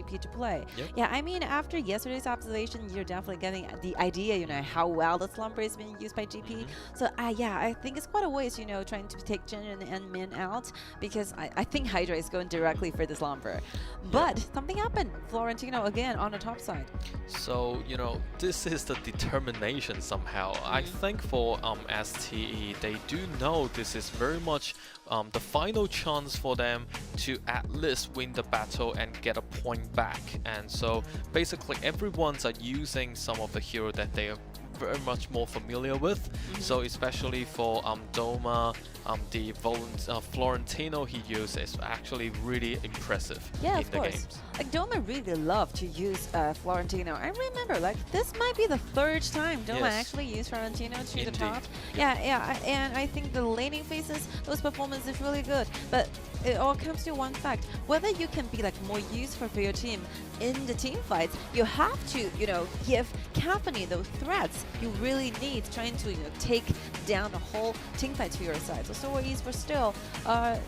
GP to play. Yep. Yeah, I mean, after yesterday's observation, you're definitely getting the idea, how well the slumber is being used by GP. So, yeah, I think it's quite a waste, trying to take Jin and Min out because I think Hydra is going directly for the slumber. But something happened. Florentino again on the top side. So, this is the determination somehow. I think for STE, they do know this is very much the final chance for them to at least win the battle and get a point back. And so basically everyone's are using some of the hero that they are very much more familiar with. So especially for Doma, the Florentino he uses is actually really impressive Yeah, in of the course. games. Like Doma really loved to use Florentino. I remember, like, this might be the third time Doma actually used Florentino to the top. Yeah, and I think the laning phases, those performances is really good. But it all comes to one fact: whether you can be like more useful for your team in the team fights, you have to, give Caffeine those threats you really need, trying to, take down the whole team fights for your side. So Stalwart Esports still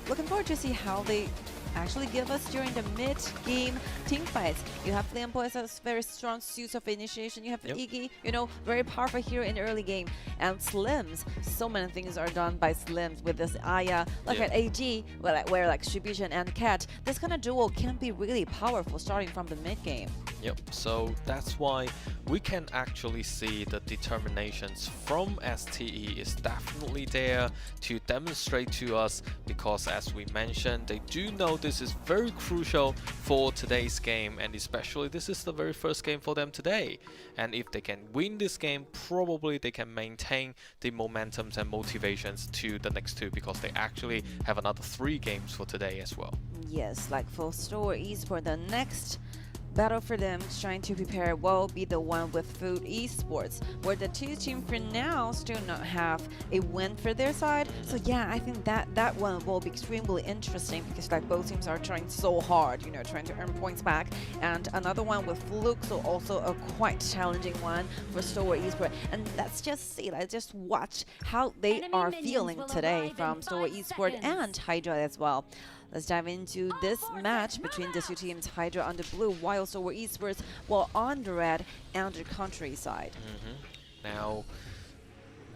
looking forward to see how they actually give us during the mid-game team fights. You have Lampo as a very strong suit of initiation. You have Iggy, very powerful hero in the early game. And Slims, so many things are done by Slims with this Aya. Look at AG, where like Shibuya and Cat, this kind of duo can be really powerful starting from the mid-game. Yep, so that's why we can actually see the determinations from STE is definitely there to demonstrate to us, because as we mentioned, they do know this is very crucial for today's game, and especially this is the very first game for them today. And if they can win this game, probably they can maintain the momentums and motivations to the next two, because they actually have another 3 games for today as well. Yes, like for Stalwart Esports, the next battle for them trying to prepare will be the one with Food Esports, where the two teams for now still not have a win for their side. So yeah, I think that one will be extremely interesting, because like both teams are trying so hard, trying to earn points back. And another one with Fluke, so also a quite challenging one for Stalwart Esports. And let's just see, let's just watch how they are feeling today from Stalwart Esports and HYDRA as well. Let's dive into this match between the two teams, HYDRA on the blue, while Stalwart Esports while on the red and the countryside. Now,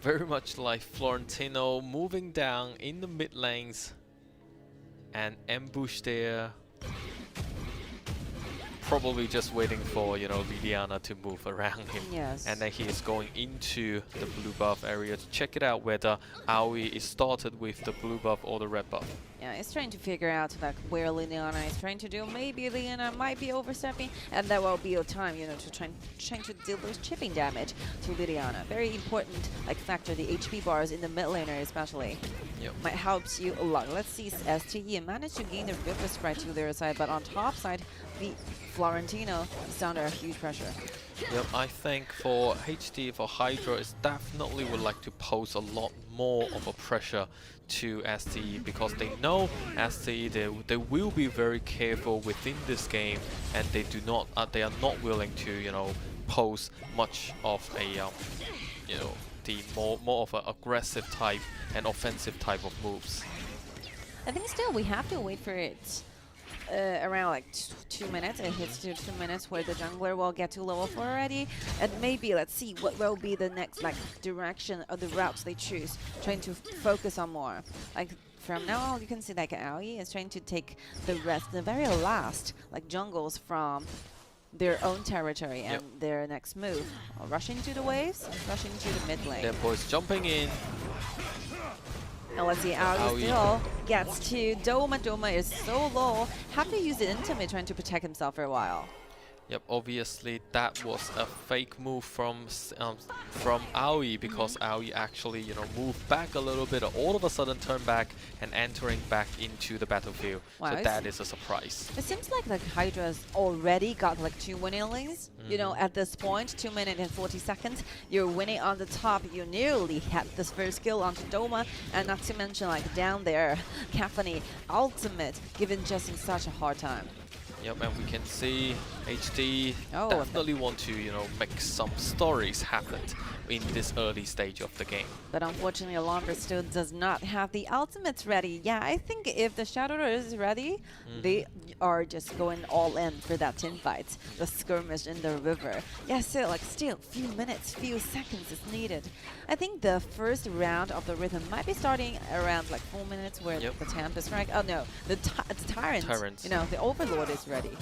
very much like Florentino moving down in the mid lanes and ambush there. Probably just waiting for, Liliana to move around him. Yes. And then he is going into the blue buff area to check it out whether Aoi is started with the blue buff or the red buff. Yeah, it's trying to figure out like where Liliana is trying to do. Maybe Liliana might be overstepping, and that will be a time, to trying to deal with chipping damage to Liliana. Very important like factor, the HP bars in the mid laner especially. Might help you a lot. Let's see, STE managed to gain the River Sprite to their side, but on top side, the Florentino is under huge pressure. Yep, I think for HD, for HYDRA, is definitely would like to pose a lot more of a pressure to STE, because they know STE, they will be very careful within this game, and they do not, they are not willing to, pose much of a, the more of an aggressive type and offensive type of moves. I think still we have to wait for it around like 2 minutes. It hits to 2 minutes where the jungler will get to level 4 already, and maybe let's see what will be the next like direction of the routes they choose, trying to focus on more. Like from now on, you can see like Aoi is trying to take the rest, the very last like jungles from their own territory, and their next move, rushing to the waves, rushing to the mid lane. Their boys jumping in. And let's see, Aoi still gets to Doma. Doma is so low, have to use the intimate trying to protect himself for a while. Yep, obviously that was a fake move from Aoi, because Aoi actually, moved back a little bit, all of a sudden turned back and entering back into the battlefield. Wow, so that is a surprise. It seems like HYDRA's already got like 2 winning lanes. At this point, 2 minutes and 40 seconds, you're winning on the top. You nearly had this first kill onto Doma, and not to mention like down there, Caffeine ultimate given Justin such a hard time. Yep, and we can see HD Oh, definitely want to, make some stories happen in this early stage of the game. but unfortunately, Alhambra still does not have the ultimates ready. Yeah, I think if the Shadow is ready, they are just going all in for that team fight, the skirmish in the river. Yeah, so like still few minutes, few seconds is needed. I think the first round of the rhythm might be starting around like 4 minutes where the Tempest rank. Oh no, the Tyrant, the Overlord is ready.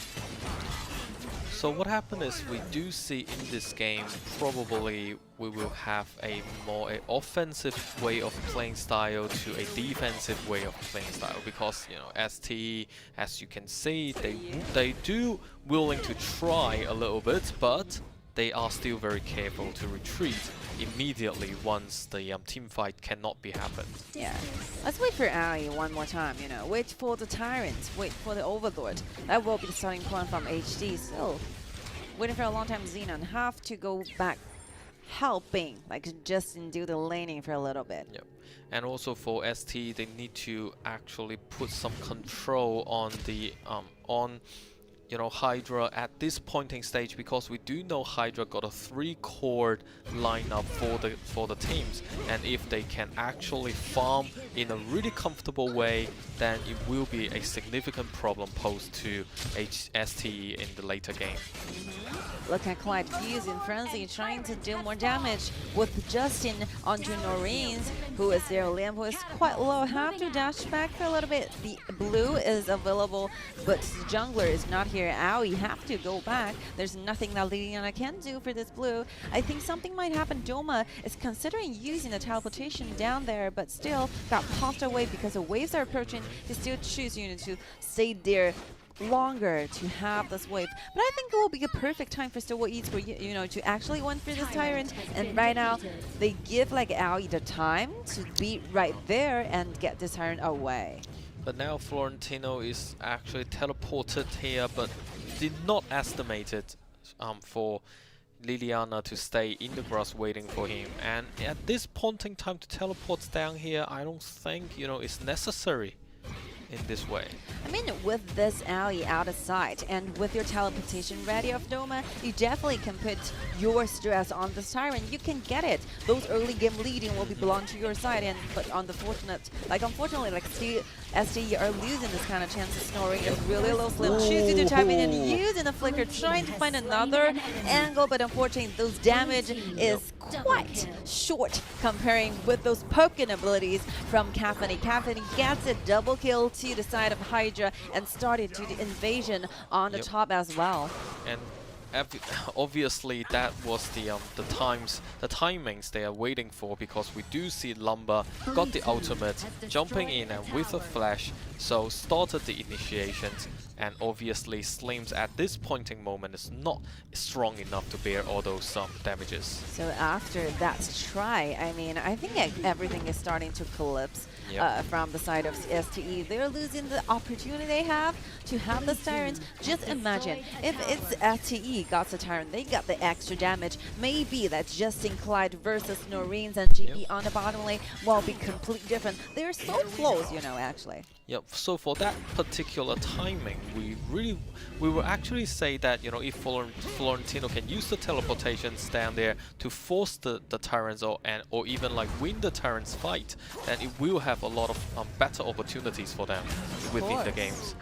So what happened is we do see in this game probably we will have a more offensive way of playing style to a defensive way of playing style, because STE, as you can see, they do willing to try a little bit, but they are still very careful to retreat immediately once the team fight cannot be happened. Yeah, let's wait for Ali one more time, wait for the Tyrant, wait for the Overlord. That will be the starting point from HD. So, waiting for a long time, Xenon have to go back helping, like Justin do the laning for a little bit. Yep. And also for ST, they need to actually put some control on the HYDRA at this pointing stage, because we do know HYDRA got a 3-chord lineup for the teams, and if they can actually farm in a really comfortable way, then it will be a significant problem posed to STE in the later game. Look at Clyde Fuse in Frenzy trying to do more damage with Justin onto Noreen's, who is their lamp is quite low. Have to dash back for a little bit. The blue is available, but the jungler is not here. Owie have to go back. There's nothing that Liliana can do for this blue. I think something might happen. Doma is considering using the teleportation down there, but still got popped away because the waves are approaching. He still chooses to stay there longer to have this wave, but I think it will be a perfect time for Stalwart Esports, to actually win for this Tyrant. And right now, they give like Aoi the time to be right there and get this Tyrant away. But now Florentino is actually teleported here, but did not estimate it for Liliana to stay in the grass waiting for him. And at this point in time to teleport down here, I don't think it's necessary in this way. I mean, with this alley out of sight and with your teleportation ready of Doma, you definitely can put your stress on the Tyrant. You can get it. Those early game leading will be belong to your side, and but unfortunately, STE are losing this kind of chance. Snoring is really low. Slim choosing to type in and using the flicker, trying to find another angle, but unfortunately, those damage is quite short comparing with those poking abilities from Caffany. Caffany gets a double kill to the side of HYDRA and started to the invasion on the top as well. And obviously that was the timings they are waiting for, because we do see Lumber got the ultimate, jumping in and with a flash, so started the initiations. And obviously Slims at this pointing moment is not strong enough to bear all those damages. So after that try, I mean, I think everything is starting to collapse from the side of STE. They're losing the opportunity they have to have the Tyrant. Just imagine, if it's STE got the Tyrant, they got the extra damage. Maybe that Justin Clyde versus Noreen's and GE on the bottom lane will be completely different. They're so close, actually. Yep, so for that particular timing, we will actually say that, if Florentino can use the teleportations down there to force the Tyrants or even like win the Tyrants fight, then it will have a lot of better opportunities for them within the games.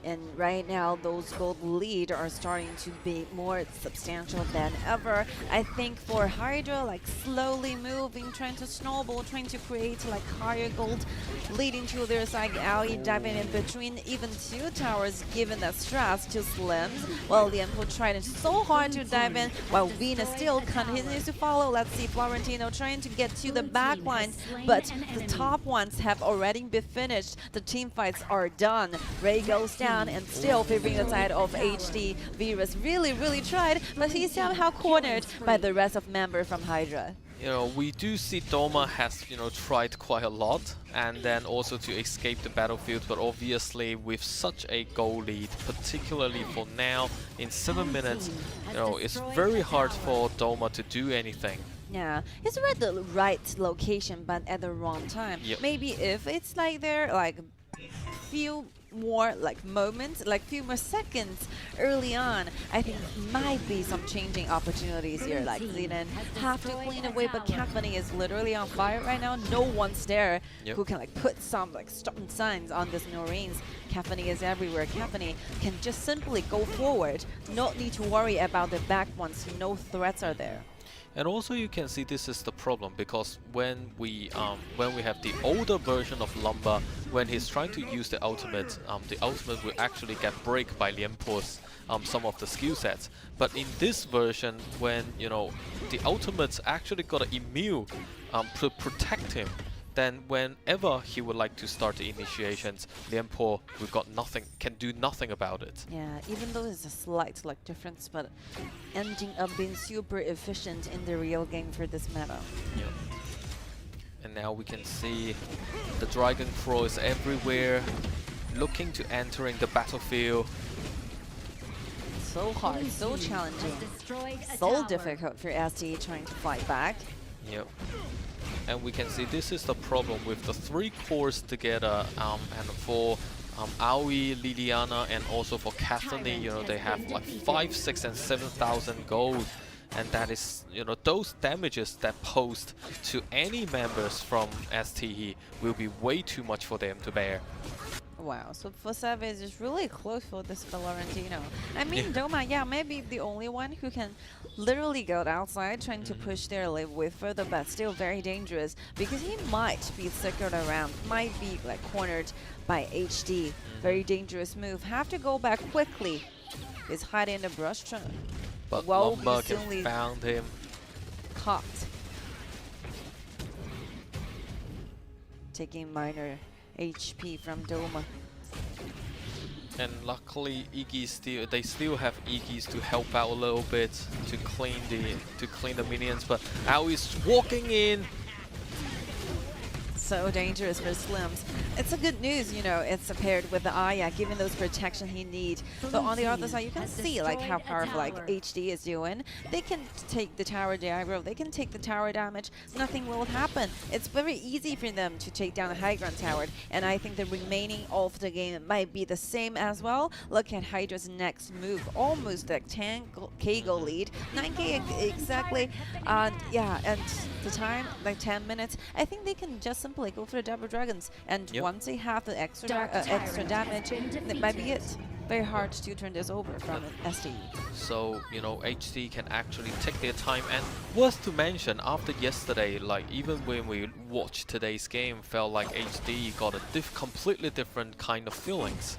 And right now, those gold lead are starting to be more substantial than ever. I think for HYDRA, slowly moving, trying to snowball, trying to create higher gold, leading to their side. Ali diving in between even two towers, given that stress to Slims. While Lianpo tried so hard to dive in, while Venus still continues to follow. Let's see Florentino trying to get to the back lines, but the top ones have already been finished. The team fights are done. Ray goes down and still favoring the side of HD. Virus really tried, but he's somehow cornered by the rest of members from HYDRA. We do see Doma has, tried quite a lot, and then also to escape the battlefield, but obviously with such a goal lead, particularly for now, in 7 minutes, it's very hard for Doma to do anything. Yeah, he's at the right location, but at the wrong time. Maybe if it's they're few more like moments, like few more seconds early on, I think might be some changing opportunities here. Like Zidane have to clean away, but Caffeine is literally on fire right now. No one's there who can like put some like stopping signs on this Noreen's. Caffeine is everywhere. Caffeine can just simply go forward, not need to worry about the back ones. No threats are there. And also you can see this is the problem, because when we have the older version of Lumber, when he's trying to use the ultimate will actually get break by Lianpo's some of the skill sets. But in this version, when the ultimates actually got an immune to protect him, then whenever he would like to start the initiations, Lianpo can do nothing about it. Yeah, even though it's a slight like difference, but ending up being super efficient in the real game for this meta. Yeah. And now we can see the Dragon Crow is everywhere, looking to entering the battlefield. So hard, so challenging, so difficult for STE trying to fight back. Yep. And we can see this is the problem with the 3 cores together, and for Aoi, Liliana, and also for Cathany, they have like 5, 6, and 7,000 gold, and that is, those damages that posed to any members from STE will be way too much for them to bear. Wow, so for Savage is really close for this Florentino. I mean, Doma, yeah, maybe the only one who can literally go outside trying to push their live with further, but still very dangerous because he might be circled around, might be like cornered by HD. Very dangerous move. Have to go back quickly. He's hiding in the brush. But Lumber can found him. Caught. Taking minor HP from Doma. And luckily they still have Iggy's to help out a little bit to clean the minions, but Aoi's walking in. So dangerous for Slims. It's a good news, it's paired with the Aya, giving those protection he needs. But on the other side, you can see like how powerful like HD is doing. They can take the tower aggro, they can take the tower damage, nothing will happen. It's very easy for them to take down the high ground tower, and I think the remaining of the game might be the same as well. Look at Hydra's next move, almost like 10k goal lead, 9k exactly, and yeah, and the time like 10 minutes. I think they can just simply go for the double dragons, and once they have the extra damage, that might be it. Very hard to turn this over from STE. So HD can actually take their time, and worth to mention, after yesterday, like even when we watched today's game, felt like HD got a completely different kind of feelings.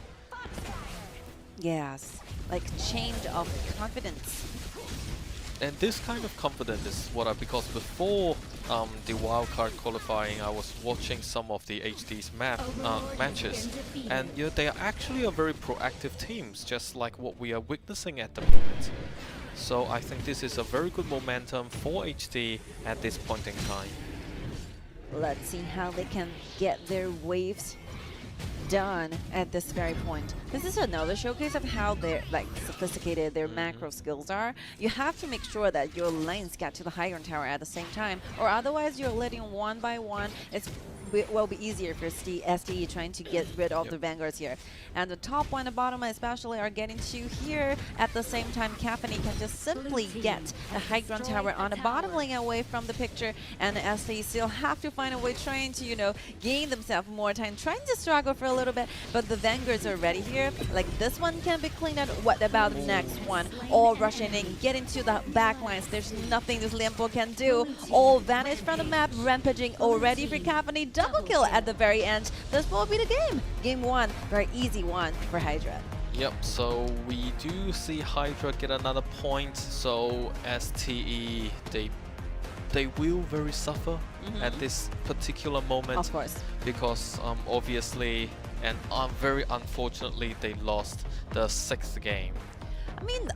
Yes, like change of confidence. And this kind of confidence is because before the wildcard qualifying, I was watching some of the HD's matches, and they are actually a very proactive teams, just like what we are witnessing at the moment. So I think this is a very good momentum for HD at this point in time. Let's see how they can get their waves done at this very point. This is another showcase of how they're like sophisticated their macro skills are. You have to make sure that your lanes get to the high ground tower at the same time, or otherwise you're letting one by one. It's will be easier for STE trying to get rid of the vanguards here. And the top one and the bottom especially are getting to here at the same time. Caffeine can just simply get a high ground tower on the bottom lane away from the picture, and the STE still have to find a way trying to gain themselves more time, trying to struggle for a little bit, but the vanguards are ready here. Like this one can be cleaned out. What about the next one? All rushing in, get into the back lines. There's nothing this Lianpo can do. All vanish from the map, rampaging already for Caffeine. Double kill at the very end. This will be the game. Game 1, very easy one for Hydra. Yep, so we do see Hydra get another point, so STE, they will very suffer at this particular moment. Of course. Because obviously and very unfortunately they lost the 6th game. I mean,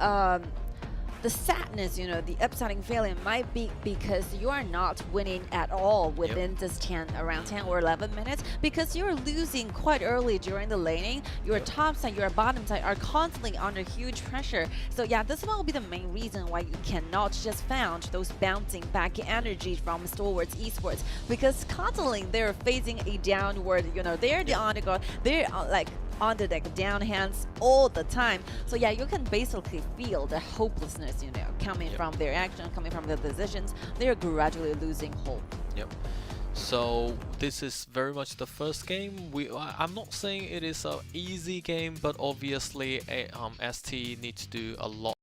the sadness, the upsetting feeling might be because you are not winning at all within this around 10 or 11 minutes, because you're losing quite early during the laning. Your top side, your bottom side are constantly under huge pressure. So yeah, this will be the main reason why you cannot just found those bouncing back energy from Stalwarts Esports, because constantly they're facing a downward, they're the underdog. They're like on the deck, down hands all the time. So yeah, you can basically feel the hopelessness, you know, coming from their action, coming from their decisions. They are gradually losing hope. Yep. So this is very much the first game. I'm not saying it is an easy game, but obviously ST need to do a lot